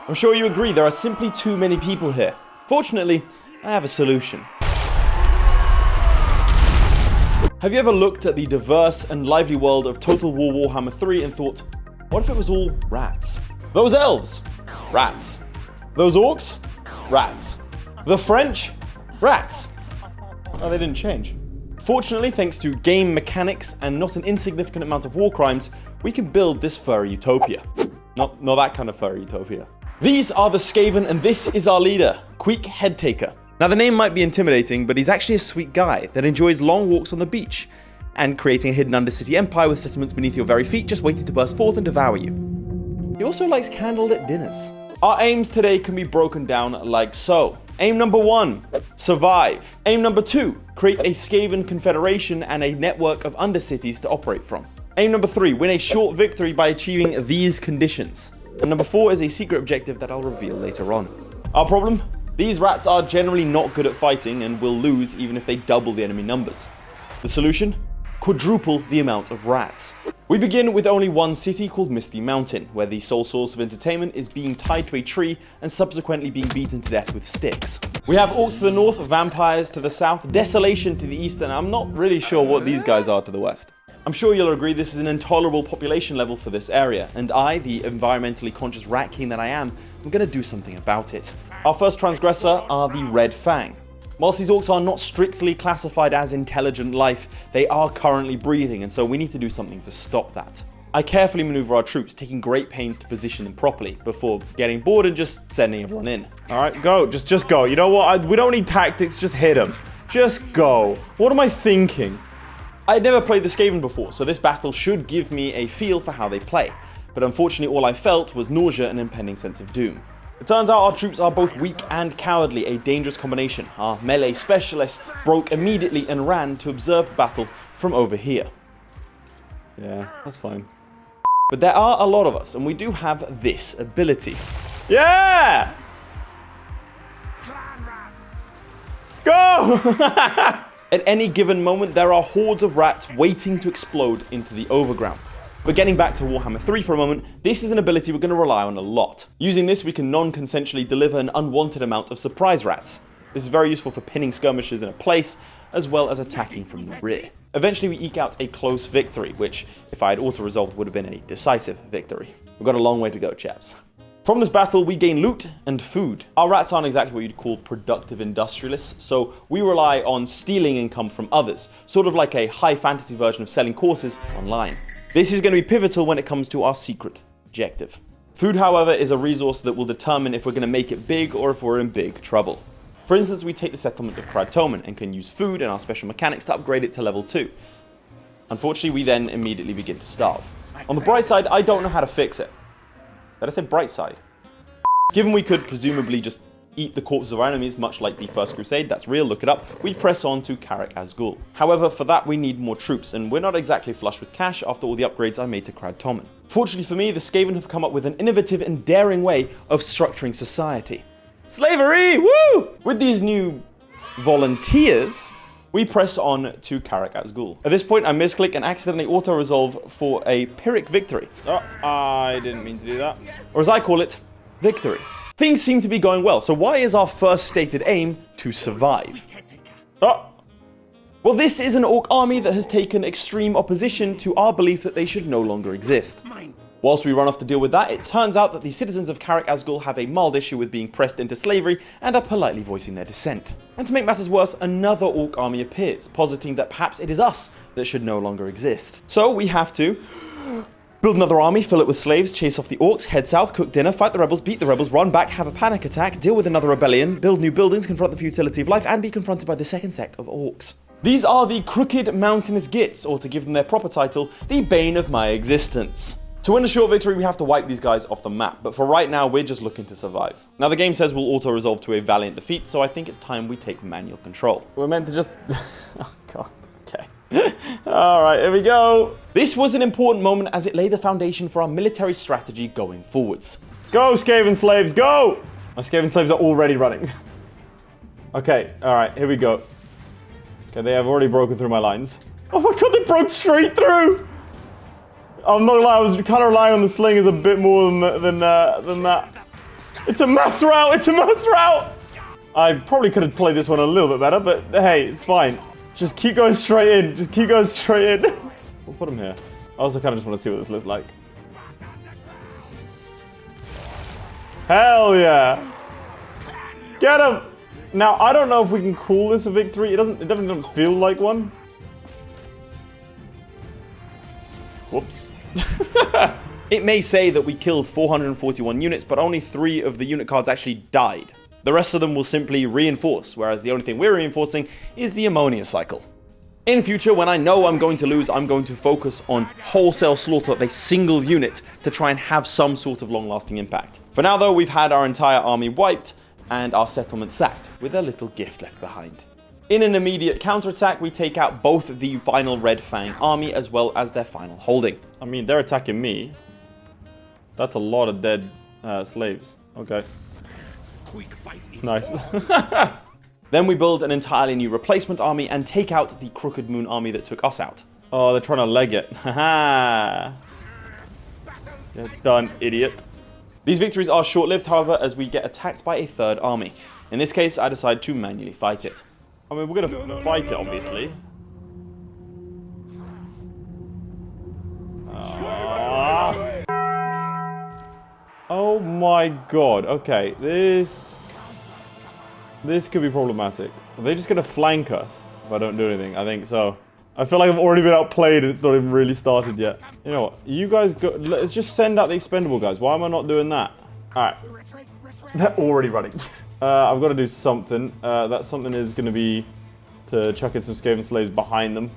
I'm sure you agree there are simply too many people here. Fortunately, I have a solution. Have you ever looked at the diverse and lively world of Total War Warhammer 3 and thought, what if it was all rats? Those elves? Rats. Those orcs? Rats. The French? Rats. Oh, they didn't change. Fortunately, thanks to game mechanics and not an insignificant amount of war crimes, we can build this furry utopia. Not that kind of furry utopia. These are the Skaven, and this is our leader, Queek Headtaker. Now, the name might be intimidating, but he's actually a sweet guy that enjoys long walks on the beach and creating a hidden undercity empire with settlements beneath your very feet just waiting to burst forth and devour you. He also likes candlelit dinners. Our aims today can be broken down like so. Aim number 1, survive. Aim number 2, create a Skaven confederation and a network of undercities to operate from. Aim number 3, win a short victory by achieving these conditions. And number 4 is a secret objective that I'll reveal later on. Our problem? These rats are generally not good at fighting and will lose even if they double the enemy numbers. The solution? Quadruple the amount of rats. We begin with only one city called Misty Mountain, where the sole source of entertainment is being tied to a tree and subsequently being beaten to death with sticks. We have orcs to the north, vampires to the south, desolation to the east, and I'm not really sure what these guys are to the west. I'm sure you'll agree this is an intolerable population level for this area, and I, the environmentally conscious rat king that I am going to do something about it. Our first transgressor are the Red Fang. Whilst these orcs are not strictly classified as intelligent life, they are currently breathing, and so we need to do something to stop that. I carefully maneuver our troops, taking great pains to position them properly before getting bored and just sending everyone in. Alright, go. Just go. You know what? We don't need tactics, just hit them. Just go. What am I thinking? I had never played the Skaven before, so this battle should give me a feel for how they play. But unfortunately, all I felt was nausea and impending sense of doom. It turns out our troops are both weak and cowardly, a dangerous combination. Our melee specialists broke immediately and ran to observe the battle from over here. Yeah, that's fine. But there are a lot of us, and we do have this ability. Yeah! Clan rats. Go! At any given moment, there are hordes of rats waiting to explode into the overground. But getting back to Warhammer 3 for a moment, this is an ability we're going to rely on a lot. Using this, we can non-consensually deliver an unwanted amount of surprise rats. This is very useful for pinning skirmishers in a place, as well as attacking from the rear. Eventually, we eke out a close victory, which, if I had auto-resolved, would have been a decisive victory. We've got a long way to go, chaps. From this battle, we gain loot and food. Our rats aren't exactly what you'd call productive industrialists, so we rely on stealing income from others, sort of like a high fantasy version of selling courses online. This is going to be pivotal when it comes to our secret objective. Food, however, is a resource that will determine if we're going to make it big or if we're in big trouble. For instance, we take the settlement of Crag and can use food and our special mechanics to upgrade it to level 2. Unfortunately, we then immediately begin to starve. On the bright side, I don't know how to fix it. Did I say bright side? Given we could presumably just eat the corpses of our enemies, much like the First Crusade, that's real, look it up, we press on to Karak Azgul. However, for that we need more troops, and we're not exactly flush with cash after all the upgrades I made to Crag. Fortunately for me, the Skaven have come up with an innovative and daring way of structuring society. Slavery! Woo! With these new volunteers, we press on to Karak Azgul. At this point, I misclick and accidentally auto-resolve for a Pyrrhic victory. Oh, I didn't mean to do that. Or as I call it, victory. Things seem to be going well, so why is our first stated aim to survive? Oh. Well, this is an orc army that has taken extreme opposition to our belief that they should no longer exist. Whilst we run off to deal with that, it turns out that the citizens of Karak Azgul have a mild issue with being pressed into slavery and are politely voicing their dissent. And to make matters worse, another orc army appears, positing that perhaps it is us that should no longer exist. So we have to build another army, fill it with slaves, chase off the orcs, head south, cook dinner, fight the rebels, beat the rebels, run back, have a panic attack, deal with another rebellion, build new buildings, confront the futility of life, and be confronted by the second sect of orcs. These are the crooked mountainous gits, or to give them their proper title, the bane of my existence. To win a short victory, we have to wipe these guys off the map, but for right now, we're just looking to survive. Now, the game says we'll auto-resolve to a valiant defeat, so I think it's time we take manual control. We're meant to just... oh, God. Okay. Alright, here we go. This was an important moment as it laid the foundation for our military strategy going forwards. Go, Skaven slaves, go! My Skaven slaves are already running. Okay, alright, here we go. Okay, they have already broken through my lines. Oh my God, they broke straight through! I'm not gonna lie, I was kind of relying on the slingers a bit more than that. It's a mass rout. It's a mass rout. I probably could have played this one a little bit better, but hey, it's fine. Just keep going straight in. Just keep going straight in. We'll put him here. I also kind of just want to see what this looks like. Hell yeah. Get him. Now, I don't know if we can call this a victory. It definitely doesn't feel like one. Whoops. It may say that we killed 441 units, but only 3 of the unit cards actually died. The rest of them will simply reinforce, whereas the only thing we're reinforcing is the ammonia cycle. In future, when I know I'm going to lose, I'm going to focus on wholesale slaughter of a single unit to try and have some sort of long-lasting impact. For now though, we've had our entire army wiped and our settlement sacked, with a little gift left behind. In an immediate counterattack, we take out both the final Red Fang army as well as their final holding. I mean, they're attacking me. That's a lot of dead slaves. Okay. Nice. Then we build an entirely new replacement army and take out the Crooked Moon army that took us out. Oh, they're trying to leg it. Haha. You're done, idiot. These victories are short-lived, however, as we get attacked by a third army. In this case, I decide to manually fight it. I mean, we're going to fight it, obviously. Oh my god. Okay, this could be problematic. Are they just going to flank us if I don't do anything? I think so. I feel like I've already been outplayed and it's not even really started yet. You know what? You guys go. Let's just send out the expendable guys. Why am I not doing that? Alright. They're already running. I've got to do something. That something is going to be to chuck in some Skaven slaves behind them.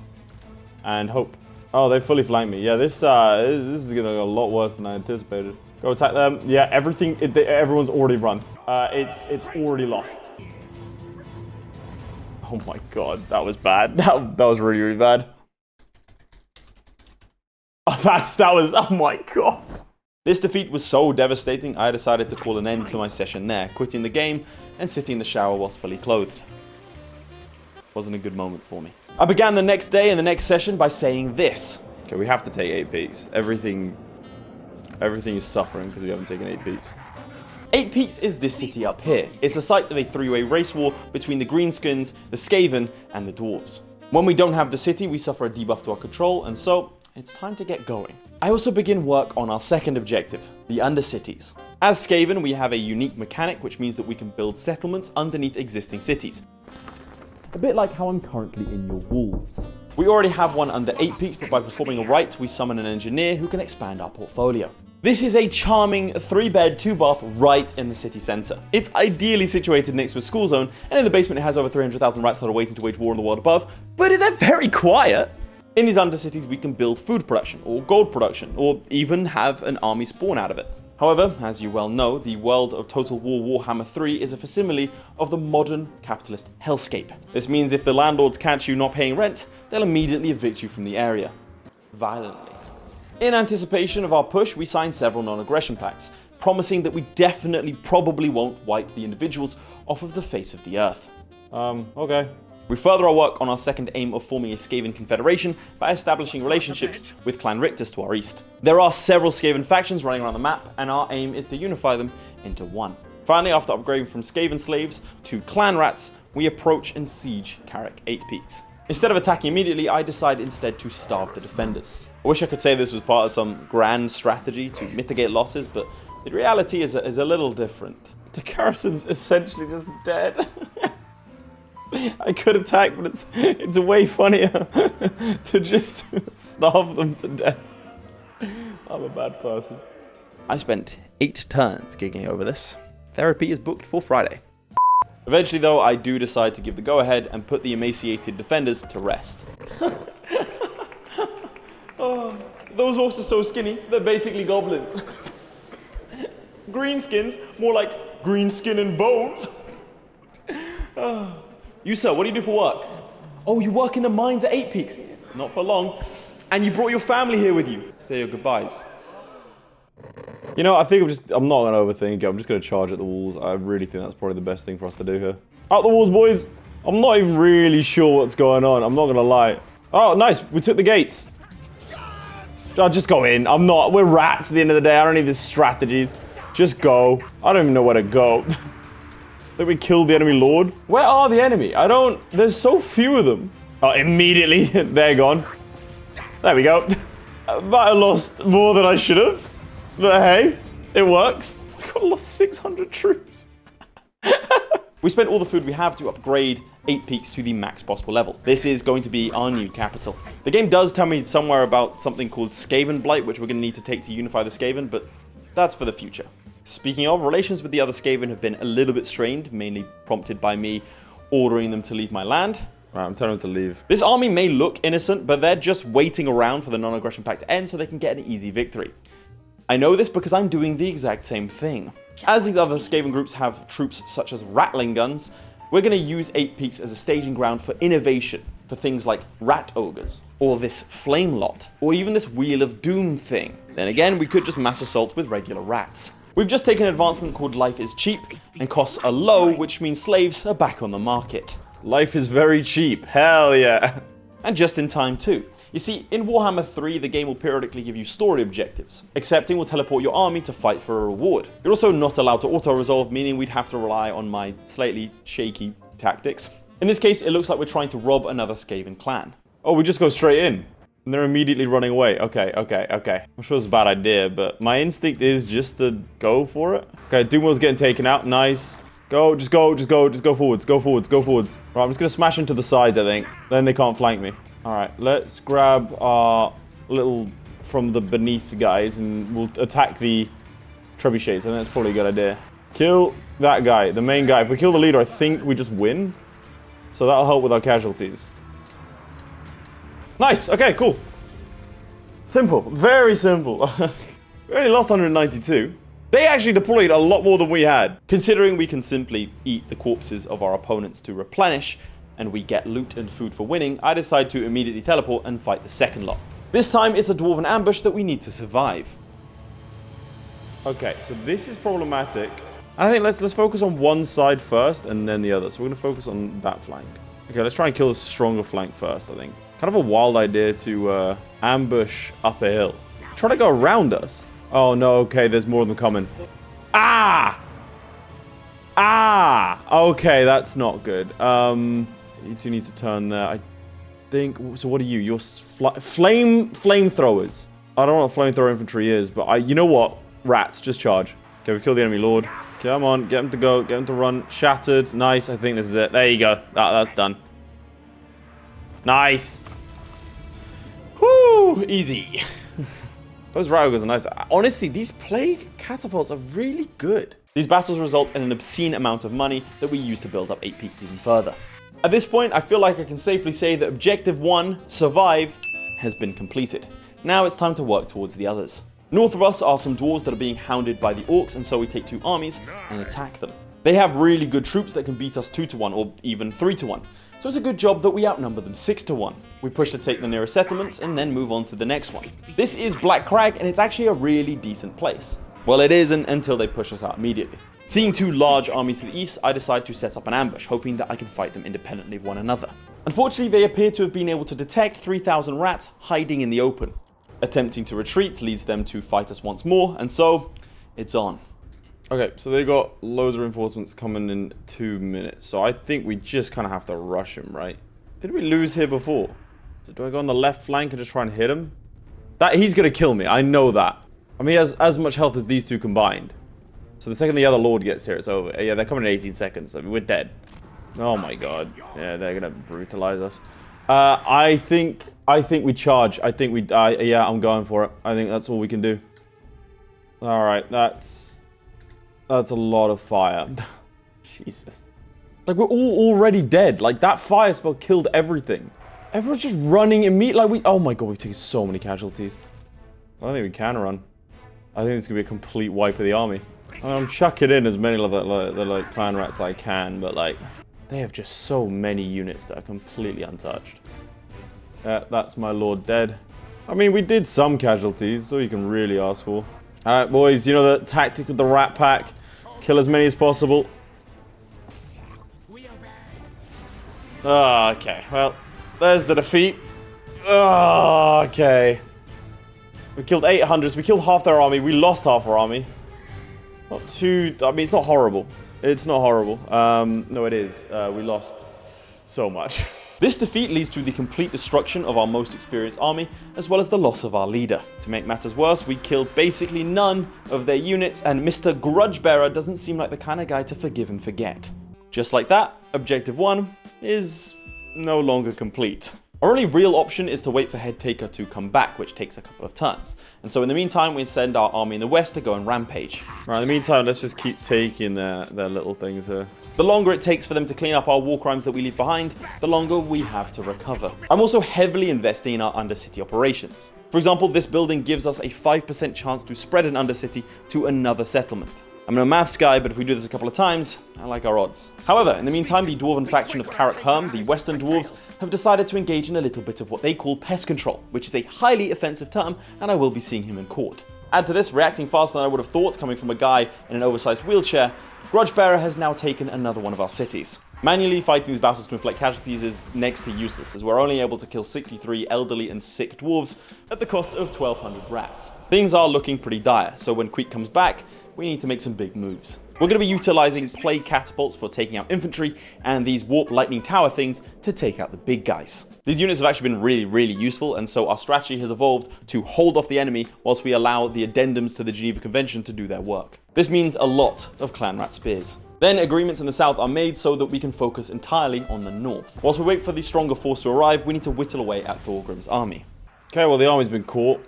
And hope. Oh, they fully flanked me. Yeah, this is going to go a lot worse than I anticipated. Go attack them. Yeah, everyone's already run. It's already lost. Oh my god, that was bad. That was really, really bad. Oh, oh my god. This defeat was so devastating, I decided to call an end to my session there, quitting the game and sitting in the shower whilst fully clothed. Wasn't a good moment for me. I began the next day and the next session by saying this. Okay, we have to take 8 peaks. Everything is suffering because we haven't taken 8 peaks. 8 Peaks is this city up here. It's the site of a 3-way race war between the Greenskins, the Skaven, and the Dwarves. When we don't have the city, we suffer a debuff to our control, and so it's time to get going. I also begin work on our second objective, the Undercities. As Skaven, we have a unique mechanic, which means that we can build settlements underneath existing cities. A bit like how I'm currently in your Wolves. We already have one under 8 Peaks, but by performing a Wright, we summon an engineer who can expand our portfolio. This is a charming 3-bed, 2-bath right in the city centre. It's ideally situated next to a school zone, and in the basement it has over 300,000 rats that are waiting to wage war in the world above, but they're very quiet. In these undercities we can build food production, or gold production, or even have an army spawn out of it. However, as you well know, the world of Total War Warhammer 3 is a facsimile of the modern capitalist hellscape. This means if the landlords catch you not paying rent, they'll immediately evict you from the area. Violently. In anticipation of our push, we signed several non-aggression pacts, promising that we probably won't wipe the individuals off of the face of the earth. Okay. We further our work on our second aim of forming a Skaven confederation by establishing relationships with Clan Rictus to our east. There are several Skaven factions running around the map, and our aim is to unify them into one. Finally, after upgrading from Skaven slaves to clan rats, we approach and siege Karak 8 Peaks. Instead of attacking immediately, I decide instead to starve the defenders. I wish I could say this was part of some grand strategy to mitigate losses, but the reality is a little different. The garrison's essentially just dead. I could attack, but it's way funnier to just starve them to death. I'm a bad person. I spent 8 turns gigging over this. Therapy is booked for Friday. Eventually though, I do decide to give the go-ahead and put the emaciated defenders to rest. Oh, those orcs are so skinny, they're basically goblins. Greenskins, more like green skin and bones. You sir, what do you do for work? Oh, you work in the mines at 8 Peaks. Not for long. And you brought your family here with you. Say your goodbyes. You know, I think I'm not going to overthink it. I'm just going to charge at the walls. I really think that's probably the best thing for us to do here. Out the walls, boys. I'm not even really sure what's going on. I'm not going to lie. Oh, nice. We took the gates. I'll just go in. We're rats at the end of the day. I don't need these strategies. Just go. I don't even know where to go. That we killed the enemy lord. Where are the enemy? There's so few of them. Oh, immediately, they're gone. There we go. I might have lost more than I should have. But hey, it works. I lost 600 troops. We spent all the food we have to upgrade 8 peaks to the max possible level. This is going to be our new capital. The game does tell me somewhere about something called Skaven Blight, which we're going to need to take to unify the Skaven, but that's for the future. Speaking of, relations with the other Skaven have been a little bit strained, mainly prompted by me ordering them to leave my land. Right, I'm telling them to leave. This army may look innocent, but they're just waiting around for the non-aggression pact to end so they can get an easy victory. I know this because I'm doing the exact same thing. As these other Skaven groups have troops such as rattling guns, we're going to use 8 peaks as a staging ground for innovation, for things like rat ogres, or this flame lot, or even this wheel of doom thing. Then again, we could just mass assault with regular rats. We've just taken an advancement called Life is Cheap, and costs are low, which means slaves are back on the market. Life is very cheap, hell yeah. And just in time too. You see, in Warhammer 3, the game will periodically give you story objectives. Accepting will teleport your army to fight for a reward. You're also not allowed to auto-resolve, meaning we'd have to rely on my slightly shaky tactics. In this case, it looks like we're trying to rob another Skaven clan. Oh, we just go straight in. And they're immediately running away. Okay. I'm sure it's a bad idea, but my instinct is just to go for it. Okay, Doomwell's getting taken out. Nice. Go, just go forwards. Right, I'm just gonna smash into the sides, I think. Then they can't flank me. Alright, let's grab our little from the beneath guys and we'll attack the trebuchets. I think that's probably a good idea. Kill that guy, the main guy. If we kill the leader, I think we just win. So that'll help with our casualties. Nice, okay, cool. Simple, very simple. We only lost 192. They actually deployed a lot more than we had. Considering we can simply eat the corpses of our opponents to replenish, and we get loot and food for winning, I decide to immediately teleport and fight the second lot. This time, it's a Dwarven ambush that we need to survive. Okay, so this is problematic. I think let's focus on one side first, and then the other. So we're going to focus on that flank. Okay, let's try and kill the stronger flank first, I think. Kind of a wild idea to ambush up a hill. Try to go around us. Oh no, okay, there's more of them coming. Ah! Okay, that's not good. You two need to turn there. I think, so what are you? You're flamethrowers. I don't know what flamethrower infantry is, but you know what? Rats, just charge. Okay, we kill the enemy lord. Come on, get him to go, get him to run. Shattered, nice, I think this is it. There you go, that's done. Nice. Whoo, easy. Those Raugers are nice. Honestly, these plague catapults are really good. These battles result in an obscene amount of money that we use to build up 8 peaks even further. At this point, I feel like I can safely say that Objective 1, Survive, has been completed. Now it's time to work towards the others. North of us are some dwarves that are being hounded by the orcs, and so we take 2 armies and attack them. They have really good troops that can beat us 2-1 or even 3-1. So it's a good job that we outnumber them 6-1. We push to take the nearest settlements and then move on to the next one. This is Black Crag, and it's actually a really decent place. Well, it isn't until they push us out immediately. Seeing 2 large armies to the east, I decide to set up an ambush, hoping that I can fight them independently of one another. Unfortunately, they appear to have been able to detect 3,000 rats hiding in the open. Attempting to retreat leads them to fight us once more, and so, it's on. Okay, so they got loads of reinforcements coming in 2 minutes, so I think we just kind of have to rush him, right? Did we lose here before? So do I go on the left flank and just try and hit him? He's gonna kill me, I know that. I mean, he has as much health as these 2 combined. So the second the other lord gets here, it's over. Yeah, they're coming in 18 seconds. I mean, we're dead. Oh my god. Yeah, they're gonna brutalize us. I think we charge. I think we die. Yeah, I'm going for it. I think that's all we can do. All right, that's a lot of fire. Jesus. Like, we're all already dead. Like, that fire spell killed everything. Everyone's just running immediately. Like, oh my god, we've taken so many casualties. I don't think we can run. I think it's gonna be a complete wipe of the army. I'm chucking in as many of the clan rats as I can, but like, they have just so many units that are completely untouched. That's my lord dead. I mean, we did some casualties, so you can really ask for. Alright, boys, you know the tactic with the rat pack. Kill as many as possible. Oh, okay, well, there's the defeat. Oh, okay. We killed 800s, we killed half their army, we lost half our army. Not too... I mean, it's not horrible. It's not horrible. No, it is. We lost so much. This defeat leads to the complete destruction of our most experienced army, as well as the loss of our leader. To make matters worse, we killed basically none of their units, and Mr. Grudgebearer doesn't seem like the kind of guy to forgive and forget. Just like that, Objective 1 is no longer complete. Our only real option is to wait for Head Taker to come back, which takes a couple of turns. And so in the meantime, we send our army in the west to go and rampage. Right, in the meantime, let's just keep taking their little things here. The longer it takes for them to clean up our war crimes that we leave behind, the longer we have to recover. I'm also heavily investing in our Undercity operations. For example, this building gives us a 5% chance to spread an Undercity to another settlement. I'm no maths guy, but if we do this a couple of times, I like our odds. However, in the meantime, the Dwarven faction of Karak, the Western Dwarves, have decided to engage in a little bit of what they call pest control, which is a highly offensive term, and I will be seeing him in court. Add to this, reacting faster than I would have thought, coming from a guy in an oversized wheelchair, Grudgebearer has now taken another one of our cities. Manually fighting these battles to inflict casualties is next to useless, as we're only able to kill 63 elderly and sick dwarves at the cost of 1,200 rats. Things are looking pretty dire, so when Queek comes back, we need to make some big moves. We're going to be utilizing plague catapults for taking out infantry, and these warp lightning tower things to take out the big guys. These units have actually been really useful, and so our strategy has evolved to hold off the enemy whilst we allow the addendums to the Geneva Convention to do their work. This means a lot of clan rat spears. Then agreements in the south are made so that we can focus entirely on the north. Whilst we wait for the stronger force to arrive, we need to whittle away at Thorgrim's army. Okay, well the army's been caught.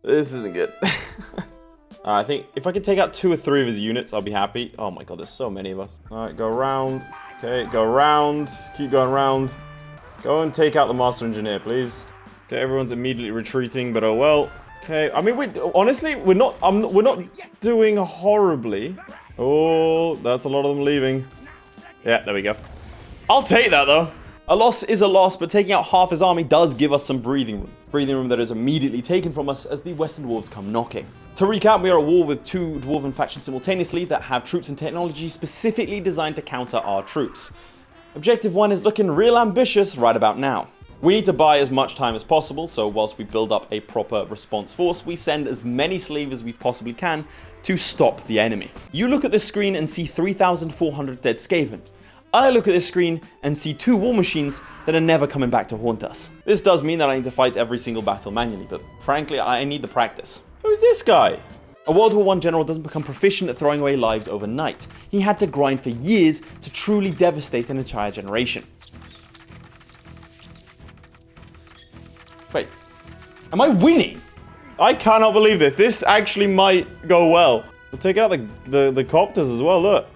This isn't good. I think if I could take out 2 or 3 of his units, I'll be happy. Oh my god, there's so many of us. Alright, go around. Okay, go around. Keep going around. Go and take out the Master Engineer, please. Okay, everyone's immediately retreating, but oh well. Okay, I mean, honestly, we're not doing horribly. Oh, that's a lot of them leaving. Yeah, there we go. I'll take that, though. A loss is a loss, but taking out half his army does give us some breathing room. Breathing room that is immediately taken from us as the Western Dwarves come knocking. To recap, we are at war with 2 Dwarven factions simultaneously that have troops and technology specifically designed to counter our troops. Objective 1 is looking real ambitious right about now. We need to buy as much time as possible, so whilst we build up a proper response force, we send as many slavers as we possibly can to stop the enemy. You look at this screen and see 3,400 dead Skaven. I look at this screen and see 2 war machines that are never coming back to haunt us. This does mean that I need to fight every single battle manually, but frankly, I need the practice. Who's this guy? A World War I general doesn't become proficient at throwing away lives overnight. He had to grind for years to truly devastate an entire generation. Wait, am I winning? I cannot believe this. This actually might go well. We'll take out the copters as well, look.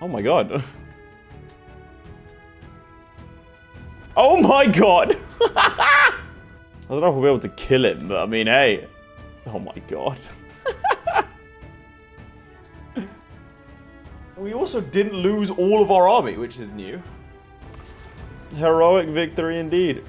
Oh my god. Oh my god! I don't know if we'll be able to kill him, but I mean, hey. Oh my god. We also didn't lose all of our army, which is new. Heroic victory indeed.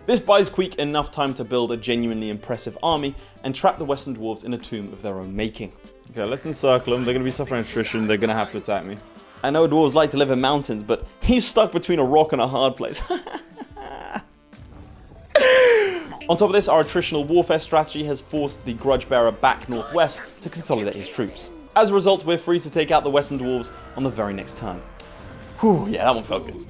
This buys Queek enough time to build a genuinely impressive army and trap the Western Dwarves in a tomb of their own making. Okay, let's encircle them. They're going to be suffering attrition. They're going to have to attack me. I know dwarves like to live in mountains, but he's stuck between a rock and a hard place. On top of this, our attritional warfare strategy has forced the Grudgebearer back northwest to consolidate his troops. As a result, we're free to take out the Western Dwarves on the very next turn. Whew, yeah, that one felt good.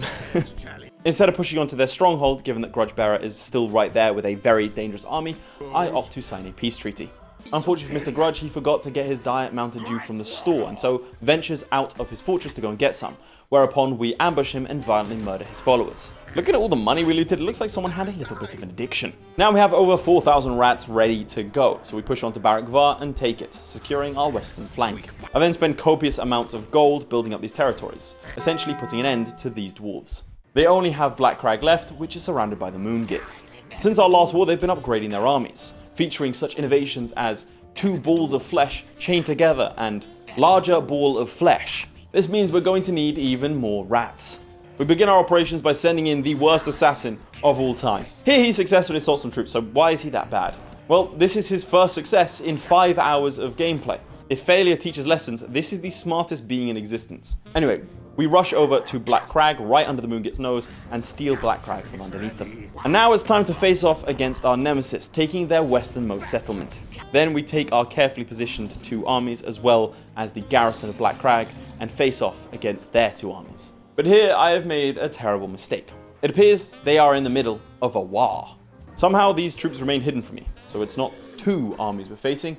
Instead of pushing onto their stronghold, given that Grudgebearer is still right there with a very dangerous army, I opt to sign a peace treaty. Unfortunately for Mr. Grudge, he forgot to get his diet Mountain Dew from the store, and so ventures out of his fortress to go and get some, whereupon we ambush him and violently murder his followers. Looking at all the money we looted, it looks like someone had a little bit of an addiction. Now we have over 4,000 rats ready to go, so we push on to Barak Var and take it, securing our western flank. I then spend copious amounts of gold building up these territories, essentially putting an end to these dwarves. They only have Black Crag left, which is surrounded by the Moongits. Since our last war, they've been upgrading their armies, featuring such innovations as 2 balls of flesh chained together and larger ball of flesh. This means we're going to need even more rats. We begin our operations by sending in the worst assassin of all time. Here he successfully assaults some troops, so why is he that bad? Well, this is his first success in 5 hours of gameplay. If failure teaches lessons, this is the smartest being in existence. Anyway, We rush over to Black Crag, right under the Moongit's nose, and steal Black Crag from underneath them. And now it's time to face off against our nemesis, taking their westernmost settlement. Then we take our carefully positioned 2 armies, as well as the garrison of Black Crag, and face off against their 2 armies. But here I have made a terrible mistake. It appears they are in the middle of a war. Somehow these troops remain hidden from me, so it's not 2 armies we're facing,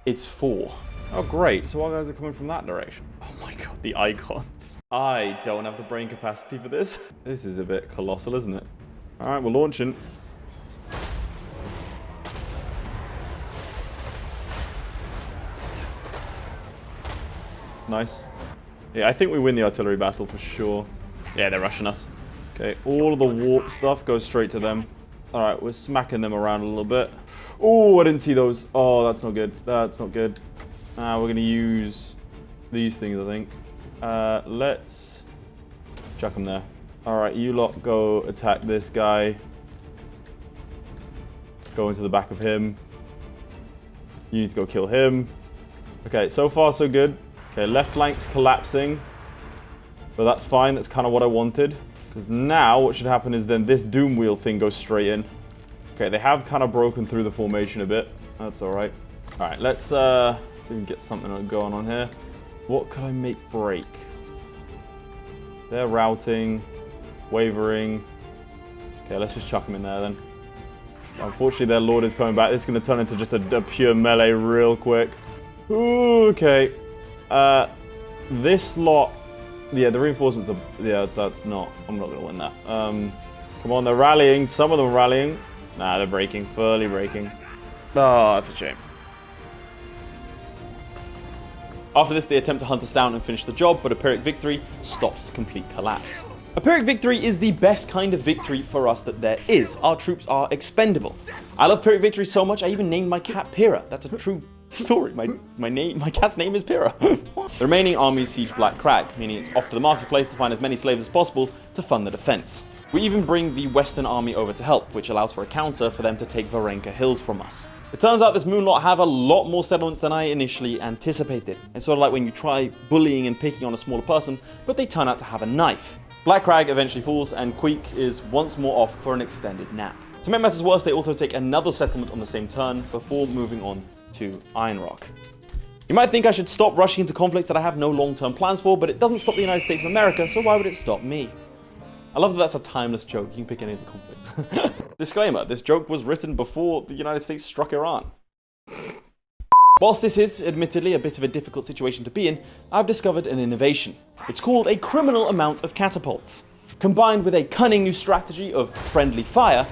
it's 4. Oh great, so our guys are coming from that direction. Oh my god, the icons. I don't have the brain capacity for this. This is a bit colossal, isn't it? Alright, we're launching. Nice. Yeah, I think we win the artillery battle for sure. Yeah, they're rushing us. Okay, all of the warp stuff goes straight to them. Alright, we're smacking them around a little bit. Oh, I didn't see those. Oh, that's not good. That's not good. We're going to use these things, I think. Let's chuck them there. Alright, you lot go attack this guy. Go into the back of him. You need to go kill him. Okay, so far so good. Okay, left flank's collapsing. But that's fine, that's kind of what I wanted. Because now what should happen is then this doom wheel thing goes straight in. Okay, they have kind of broken through the formation a bit. That's alright. Alright, let's see if we can get something going on here. What could I make break? They're routing, wavering. Okay, let's just chuck them in there then. Unfortunately, their lord is coming back. This is going to turn into just a pure melee real quick. Ooh, okay. This lot... Yeah, the reinforcements are... Yeah, that's not... I'm not going to win that. Come on, they're rallying. Some of them are rallying. Nah, they're breaking. Fully breaking. Oh, that's a shame. After this, they attempt to hunt us down and finish the job, but a Pyrrhic victory stops complete collapse. A Pyrrhic victory is the best kind of victory for us that there is. Our troops are expendable. I love Pyrrhic victories so much, I even named my cat Pyrrha. That's a true story. My cat's name is Pyrrha. The remaining armies siege Black Crag, meaning it's off to the marketplace to find as many slaves as possible to fund the defense. We even bring the Western army over to help, which allows for a counter for them to take Varenka Hills from us. It turns out this Moonlot have a lot more settlements than I initially anticipated. It's sort of like when you try bullying and picking on a smaller person, but they turn out to have a knife. Black Crag eventually falls, and Queek is once more off for an extended nap. To make matters worse, they also take another settlement on the same turn before moving on to Iron Rock. You might think I should stop rushing into conflicts that I have no long-term plans for, but it doesn't stop the United States of America, so why would it stop me? I love that that's a timeless joke. You can pick any of the conflicts. Disclaimer, this joke was written before the United States struck Iran. Whilst this is, admittedly, a bit of a difficult situation to be in, I've discovered an innovation. It's called a criminal amount of catapults. Combined with a cunning new strategy of friendly fire,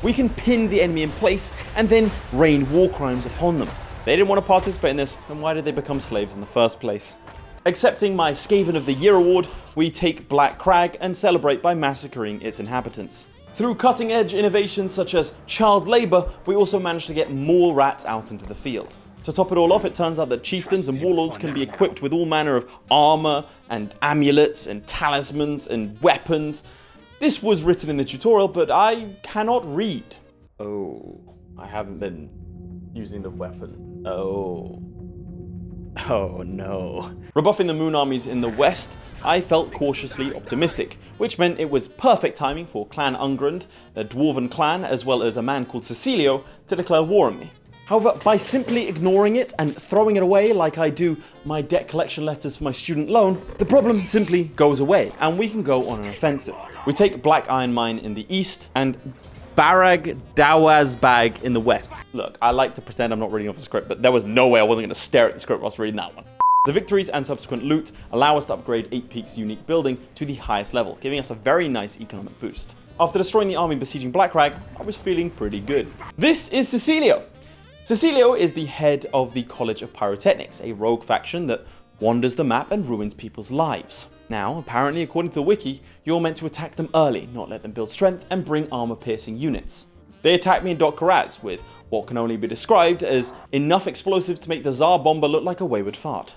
we can pin the enemy in place and then rain war crimes upon them. If they didn't want to participate in this, then why did they become slaves in the first place? Accepting my Skaven of the Year award, we take Black Crag and celebrate by massacring its inhabitants. Through cutting-edge innovations such as child labour, we also managed to get more rats out into the field. To top it all off, it turns out that chieftains and warlords can be equipped with all manner of armour and amulets and talismans and weapons. This was written in the tutorial, but I cannot read. Oh, I haven't been using the weapon. Oh no. Rebuffing the moon armies in the west, I felt cautiously optimistic, which meant it was perfect timing for Clan Ungrund, a Dwarven clan, as well as a man called Cecilio, to declare war on me. However, by simply ignoring it and throwing it away like I do my debt collection letters for my student loan, the problem simply goes away and we can go on an offensive. We take Black Iron Mine in the east and Barag Dawazbag in the west. Look, I like to pretend I'm not reading off the script, but there was no way I wasn't going to stare at the script whilst reading that one. The victories and subsequent loot allow us to upgrade 8 Peaks' unique building to the highest level, giving us a very nice economic boost. After destroying the army besieging Black Crag, I was feeling pretty good. This is Cecilio. Cecilio is the head of the College of Pyrotechnics, a rogue faction that wanders the map and ruins people's lives. Now, apparently, according to the wiki, you're meant to attack them early, not let them build strength, and bring armor-piercing units. They attacked me in Dot Karaz with what can only be described as enough explosives to make the Tsar Bomber look like a wayward fart.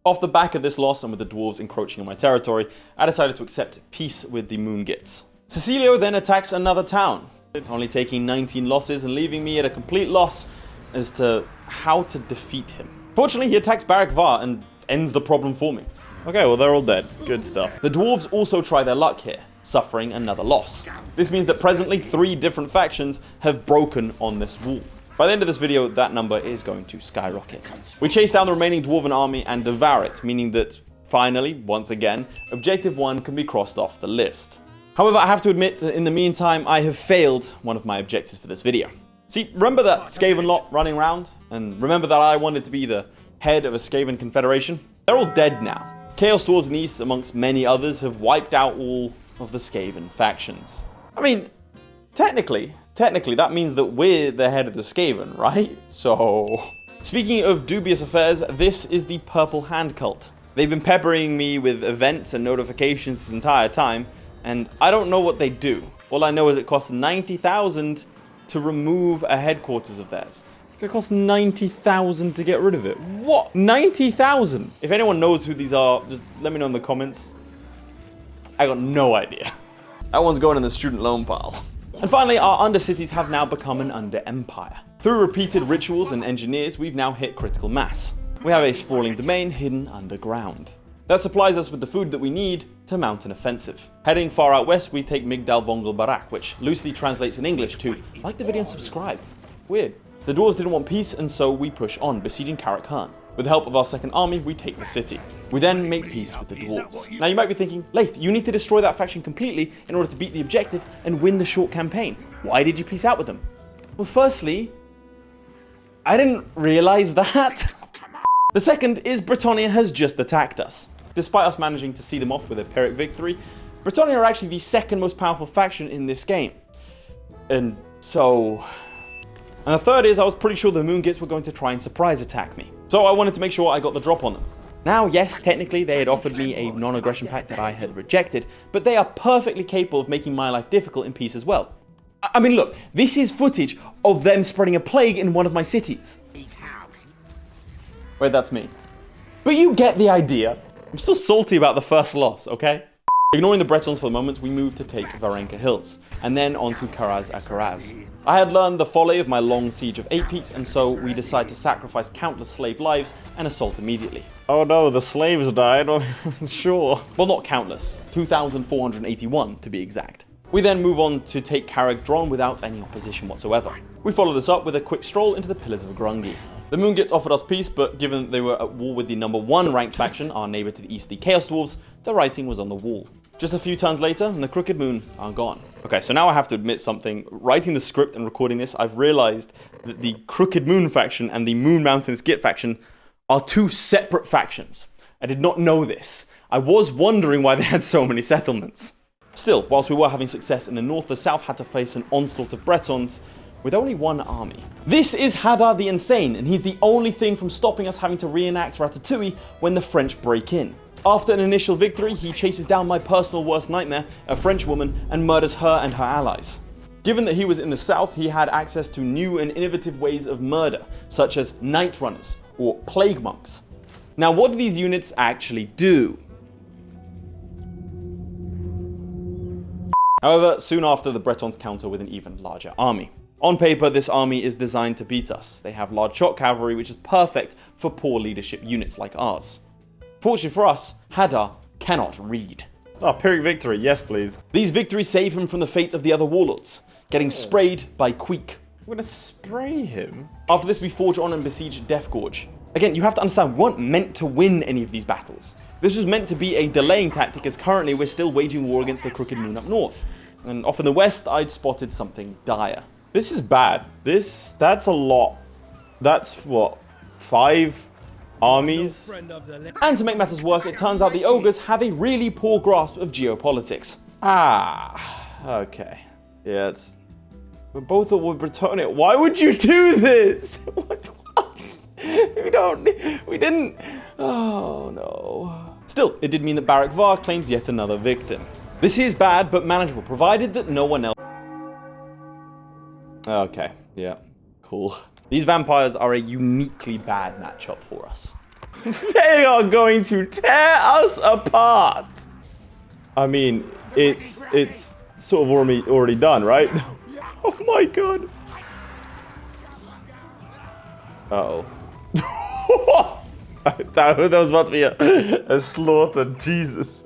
Off the back of this loss and with the dwarves encroaching on my territory, I decided to accept peace with the Moongits. Cecilio then attacks another town, only taking 19 losses and leaving me at a complete loss as to how to defeat him. Fortunately, he attacks Barak Var and ends the problem for me. Okay, well they're all dead. Good stuff. The dwarves also try their luck here, suffering another loss. This means that presently 3 different factions have broken on this wall. By the end of this video, that number is going to skyrocket. We chase down the remaining Dwarven army and devour it, meaning that finally, once again, Objective 1 can be crossed off the list. However, I have to admit that in the meantime, I have failed one of my objectives for this video. See, remember that Skaven lot running around? And remember that I wanted to be the head of a Skaven confederation? They're all dead now. Chaos Dwarves in the East, amongst many others, have wiped out all of the Skaven factions. I mean, technically that means that we're the head of the Skaven, right? So... Speaking of dubious affairs, this is the Purple Hand Cult. They've been peppering me with events and notifications this entire time, and I don't know what they do. All I know is it costs 90,000 to remove a headquarters of theirs. It costs 90,000 to get rid of it. What? 90,000? If anyone knows who these are, just let me know in the comments. I got no idea. That one's going in the student loan pile. And finally, our Undercities have now become an Under-Empire. Through repeated rituals and engineers, we've now hit critical mass. We have a sprawling domain hidden underground. That supplies us with the food that we need to mount an offensive. Heading far out west, we take Migdal Vongel Barak, which loosely translates in English to, like the video and subscribe. Weird. The dwarves didn't want peace, and so we push on, besieging Karak. With the help of our second army, we take the city. We then make peace with the dwarves. Now you might be thinking, Laith, you need to destroy that faction completely in order to beat the objective and win the short campaign. Why did you peace out with them? Well, firstly, I didn't realize that. The second is Bretonnia has just attacked us. Despite us managing to see them off with a pyhirric victory, Bretonnia are actually the second most powerful faction in this game. And the third is I was pretty sure the Moongits were going to try and surprise attack me. So I wanted to make sure I got the drop on them. Now, yes, technically they had offered me a non-aggression pact that I had rejected, but they are perfectly capable of making my life difficult in peace as well. I mean, look, this is footage of them spreading a plague in one of my cities. Wait, that's me. But you get the idea. I'm still salty about the first loss, okay? Ignoring the Bretons for the moment, we move to take Varenka Hills, and then on to Karaz Akaraz. I had learned the folly of my long siege of 8 peaks, and so we decide to sacrifice countless slave lives and assault immediately. Oh no, the slaves died? Sure. Well, not countless. 2,481 to be exact. We then move on to take Karak Dron without any opposition whatsoever. We follow this up with a quick stroll into the Pillars of Grungi. The Moongits offered us peace, but given that they were at war with the #1 ranked faction, our neighbour to the east, the Chaos Dwarves, the writing was on the wall. Just a few turns later, and the Crooked Moon are gone. Okay, so now I have to admit something. Writing the script and recording this, I've realised that the Crooked Moon faction and the Moon Mountains Git faction are 2 separate factions. I did not know this. I was wondering why they had so many settlements. Still, whilst we were having success in the north, the south had to face an onslaught of Bretons with only 1 army. This is Hadar the Insane, and he's the only thing from stopping us having to reenact Ratatouille when the French break in. After an initial victory, he chases down my personal worst nightmare, a French woman, and murders her and her allies. Given that he was in the south, he had access to new and innovative ways of murder, such as night runners or plague monks. Now, what do these units actually do? However, soon after, the Bretons counter with an even larger army. On paper, this army is designed to beat us. They have large shock cavalry, which is perfect for poor leadership units like ours. Fortunately for us, Hadar cannot read. Oh, Pyrrhic victory, yes please. These victories save him from the fate of the other warlords, getting sprayed by Queek. We're gonna spray him? After this, we forge on and besiege Death Gorge. Again, you have to understand, we weren't meant to win any of these battles. This was meant to be a delaying tactic, as currently we're still waging war against the Crooked Moon up north. And off in the west, I'd spotted something dire. This is bad. That's a lot. That's what, 5 armies? And to make matters worse, it turns out the ogres have a really poor grasp of geopolitics. Okay. Yeah, we're both at war with Bretonnia. Why would you do this? What? We didn't. Oh, no. Still, it did mean that Barak Var claims yet another victim. This is bad, but manageable, provided that no one else... Okay, yeah, cool. These vampires are a uniquely bad matchup for us. They are going to tear us apart! I mean, it's sort of already done, right? Oh my god. Uh-oh. that was about to be a slaughter, Jesus.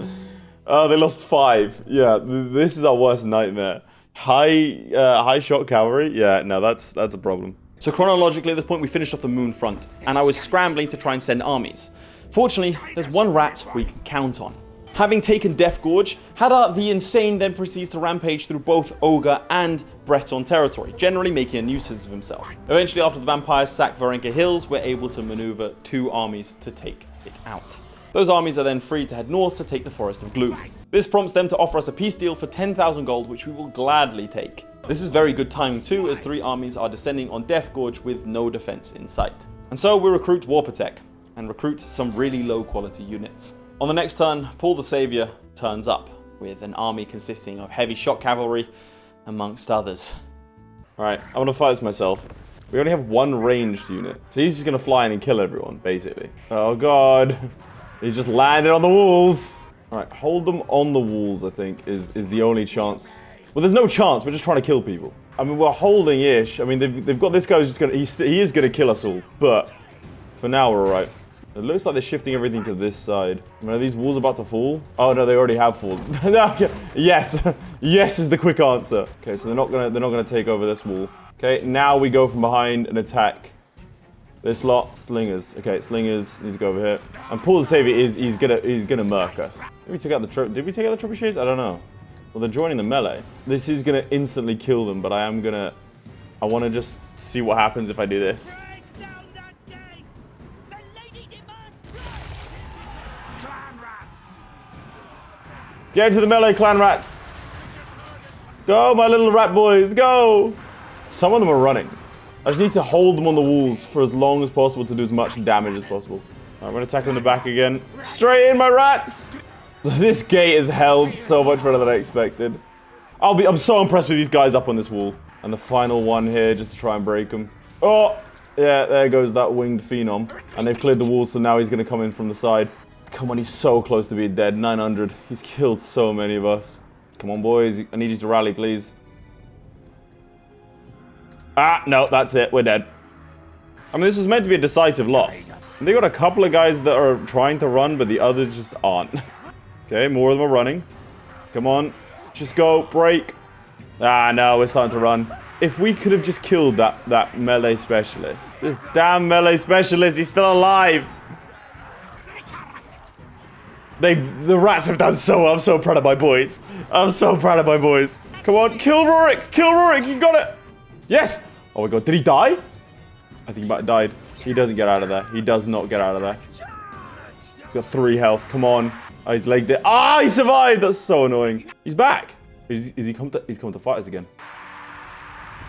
Oh, they lost 5. Yeah, this is our worst nightmare. High shot cavalry? Yeah, no, that's a problem. So chronologically, at this point, we finished off the moon front, and I was scrambling to try and send armies. Fortunately, there's one rat we can count on. Having taken Death Gorge, Hadar the Insane then proceeds to rampage through both Ogre and Breton territory, generally making a nuisance of himself. Eventually, after the vampires sack Varenka Hills, we're able to maneuver 2 armies to take it out. Those armies are then free to head north to take the Forest of Gloom. This prompts them to offer us a peace deal for 10,000 gold, which we will gladly take. This is very good timing too, as 3 armies are descending on Death Gorge with no defense in sight. And so we recruit Warpatek, and recruit some really low quality units. On the next turn, Paul the Saviour turns up, with an army consisting of heavy shock cavalry, amongst others. Alright, I'm gonna fight this myself. We only have 1 ranged unit, so he's just gonna fly in and kill everyone, basically. Oh god, he just landed on the walls! Alright, hold them on the walls, I think, is the only chance. Well, there's no chance, we're just trying to kill people. I mean, we're holding-ish. I mean, they've got this guy who's just gonna, he is gonna kill us all, but for now we're alright. It looks like they're shifting everything to this side. I mean, are these walls about to fall? Oh no, they already have fallen. Yes, yes is the quick answer. Okay, so they're not gonna take over this wall. Okay, now we go from behind and attack this lot. Slingers. Okay, slingers need to go over here. And Paul the Saviour he's gonna murk us. Did we take out the trebuchets? I don't know. Well, they're joining the melee. This is gonna instantly kill them, but I wanna just see what happens if I do this. Get into the melee, clan rats! Go, my little rat boys, go! Some of them are running. I just need to hold them on the walls for as long as possible to do as much damage as possible. Alright, I'm gonna attack them in the back again. Straight in, my rats! This gate is held so much better than I expected. I'm so impressed with these guys up on this wall. And the final one here, just to try and break them. Oh! Yeah, there goes that winged phenom. And they've cleared the walls, so now he's gonna come in from the side. Come on, he's so close to being dead. 900. He's killed so many of us. Come on, boys. I need you to rally, please. Ah, no, that's it. We're dead. I mean, this was meant to be a decisive loss. They got a couple of guys that are trying to run, but the others just aren't. Okay, more of them are running. Come on. Just go. Break. Ah, no, we're starting to run. If we could have just killed that melee specialist. This damn melee specialist, he's still alive. The rats have done so well. I'm so proud of my boys. I'm so proud of my boys. Come on, kill Rorik! Kill Rorik! You got it! Yes! Oh my god, did he die? I think he might have died. He doesn't get out of there. He does not get out of there. He's got 3 health. Come on. Oh, he's legged it. Ah, he survived! That's so annoying. He's back. He's come to fight us again.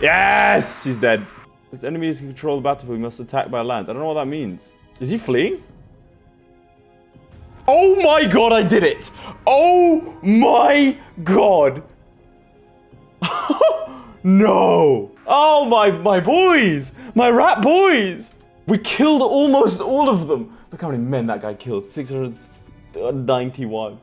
Yes! He's dead. This enemy is in control of the battlefield. We must attack by land. I don't know what that means. Is he fleeing? Oh my god, I did it! Oh my god! No! Oh my boys! My rat boys! We killed almost all of them! Look how many men that guy killed. 691.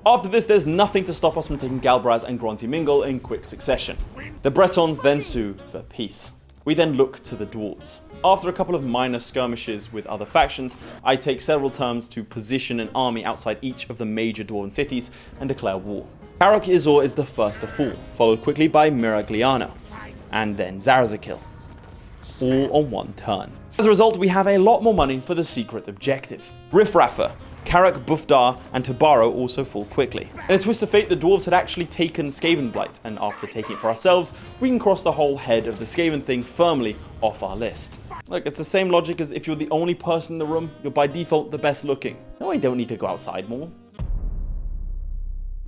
After this, there's nothing to stop us from taking Galbraz and Gronti Mingle in quick succession. The Bretons then sue for peace. We then look to the dwarves. After a couple of minor skirmishes with other factions, I take several turns to position an army outside each of the major dwarven cities and declare war. Karak Izor is the first to fall, followed quickly by Miragliano, and then Zarazakil, all on one turn. As a result, we have a lot more money for the secret objective. Riffraffer, Karak, Bufdar, and Tabaro also fall quickly. In a twist of fate, the dwarves had actually taken Skaven Blight, and after taking it for ourselves, we can cross the whole head of the Skaven thing firmly off our list. Look, it's the same logic as if you're the only person in the room, you're by default the best looking. No, I don't need to go outside more.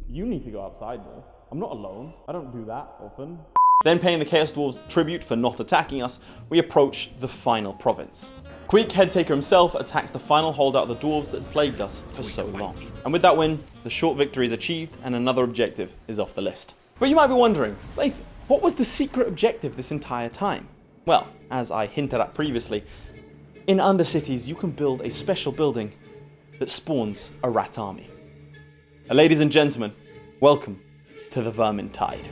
You need to go outside more. I'm not alone. I don't do that often. Then paying the Chaos Dwarves tribute for not attacking us, we approach the final province. Queek Headtaker himself attacks the final holdout of the dwarves that plagued us for so long. And with that win, the short victory is achieved and another objective is off the list. But you might be wondering, Laith, what was the secret objective this entire time? Well, as I hinted at previously, in Undercities you can build a special building that spawns a rat army. Ladies and gentlemen, welcome to the Vermintide.